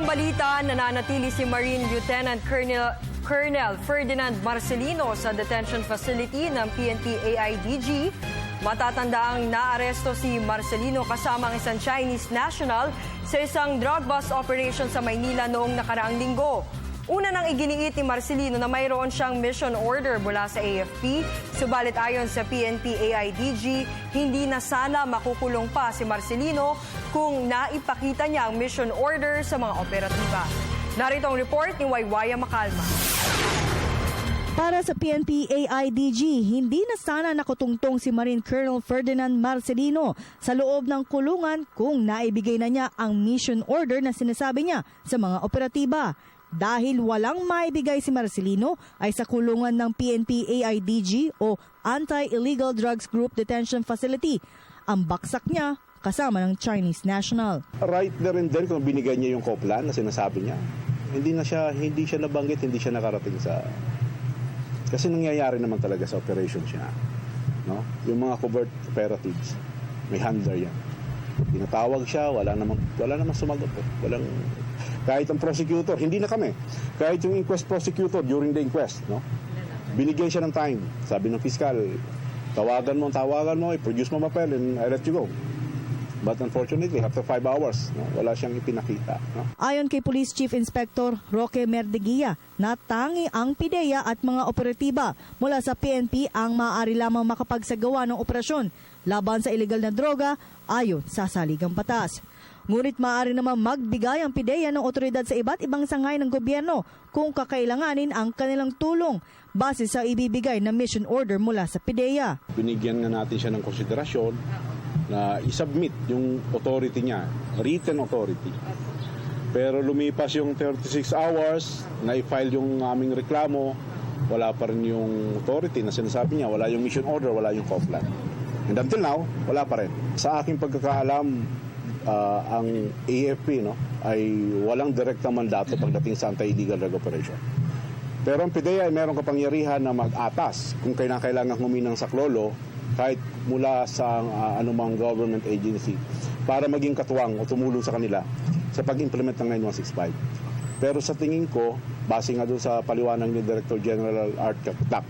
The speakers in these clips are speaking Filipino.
balita, nananatili si Marine Lieutenant Colonel Ferdinand Marcelino sa detention facility ng PNP AIDG. Matatanda ang naaresto si Marcelino kasama ang isang Chinese national sa isang drug bust operation sa Maynila noong nakaraang linggo. Una nang iginiit ni Marcelino na mayroon siyang mission order mula sa AFP, subalit ayon sa PNP AIDG, hindi na sana makukulong pa si Marcelino kung naipakita niya ang mission order sa mga operatiba. Narito ang report ni Waywaya Macalma. Para sa PNP AIDG, hindi na sana nakutungtong si Marine Colonel Ferdinand Marcelino sa loob ng kulungan kung naibigay na niya ang mission order na sinasabi niya sa mga operatiba. Dahil walang maibigay si Marcelino ay sa kulungan ng PNP AIDG o Anti-Illegal Drugs Group Detention Facility. Ang baksak niya kasama ng Chinese national. Right there and then kung binigay niya yung coplan na sinasabi niya, hindi siya nabanggit, hindi siya nakarating sa... Kasi nangyayari naman talaga sa operation siya. No? Yung mga covert operatives, may handler yan. Tinatawag siya, wala namang sumagot. Kahit ang prosecutor, hindi na kami. Kahit yung inquest prosecutor during the inquest, no? Binigyan siya ng time. Sabi ng fiscal, tawagan mo, i-produce mo papel and I let you go. But unfortunately, after 5 hours, no, wala siyang ipinakita. No? Ayon kay Police Chief Inspector Roque Merdeguia, natangi ang PIDEA at mga operatiba mula sa PNP ang maaari lamang makapagsagawa ng operasyon laban sa iligal na droga ayon sa saligang batas. Ngunit maaari naman magbigay ang PIDEA ng otoridad sa iba't ibang sangay ng gobyerno kung kakailanganin ang kanilang tulong base sa ibibigay na mission order mula sa PIDEA. Binigyan nga natin siya ng konsiderasyon na isubmit yung authority niya, written authority. Pero lumipas yung 36 hours na i-file yung aming reklamo, wala pa rin yung authority na sinasabi niya, wala yung mission order, wala yung coplan. And until now, wala pa rin. Sa aking pagkakaalam, ang AFP ay walang direktang mandato pagdating sa anti-illegal drug operation. Pero ang PIDEA ay merong kapangyarihan na mag-atas kung kailangan huminang saklolo kahit mula sa anumang government agency para maging katuwang o tumulong sa kanila sa pag-implement ng 9165. Pero sa tingin ko, base nga doon sa paliwanag ni Director General Art Capitak,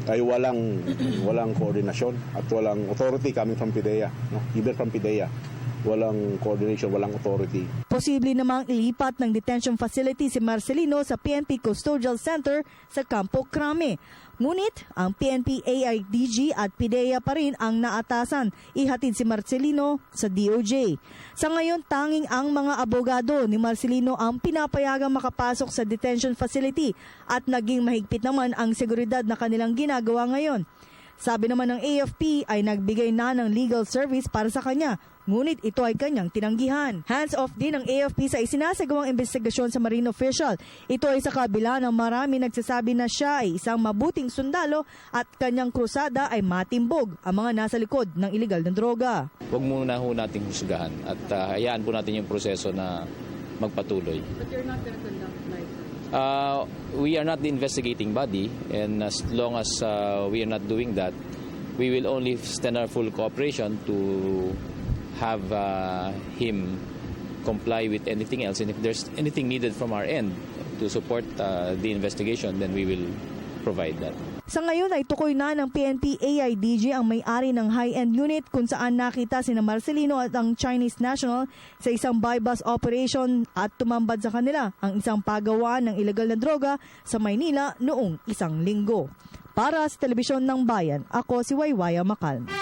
ay walang koordinasyon at walang authority coming from PIDEA, no? Even from PIDEA. Walang coordination, walang authority. Posible namang ilipat ng detention facility si Marcelino sa PNP Custodial Center sa Campo Crame. Ngunit ang PNP AIDG at PIDEA pa rin ang naatasan ihatid si Marcelino sa DOJ. Sa ngayon, tanging ang mga abogado ni Marcelino ang pinapayagang makapasok sa detention facility at naging mahigpit naman ang seguridad na kanilang ginagawa ngayon. Sabi naman ng AFP ay nagbigay na ng legal service para sa kanya, ngunit ito ay kanyang tinanggihan. Hands-off din ng AFP sa isinasagawang investigasyon sa marine official. Ito ay sa kabila ng marami nagsasabi na siya ay isang mabuting sundalo at kanyang krusada ay matimbog ang mga nasa likod ng iligal na droga. Huwag muna ho nating husgahan at hayaan po natin yung proseso na magpatuloy. But you're not going to conduct life? We are not the investigating body, and as long as we are not doing that, we will only extend our full cooperation to have him comply with anything else. And if there's anything needed from our end to support the investigation, then we will provide that. Sa ngayon ay tukoy na ng PNP AIDG ang may-ari ng high-end unit kung saan nakita sina Marcelino at ang Chinese national sa isang buy-bust operation at tumambad sa kanila ang isang pagawaan ng ilegal na droga sa Maynila noong isang linggo. Para sa Telebisyon ng Bayan, ako si Waywaya Macalma.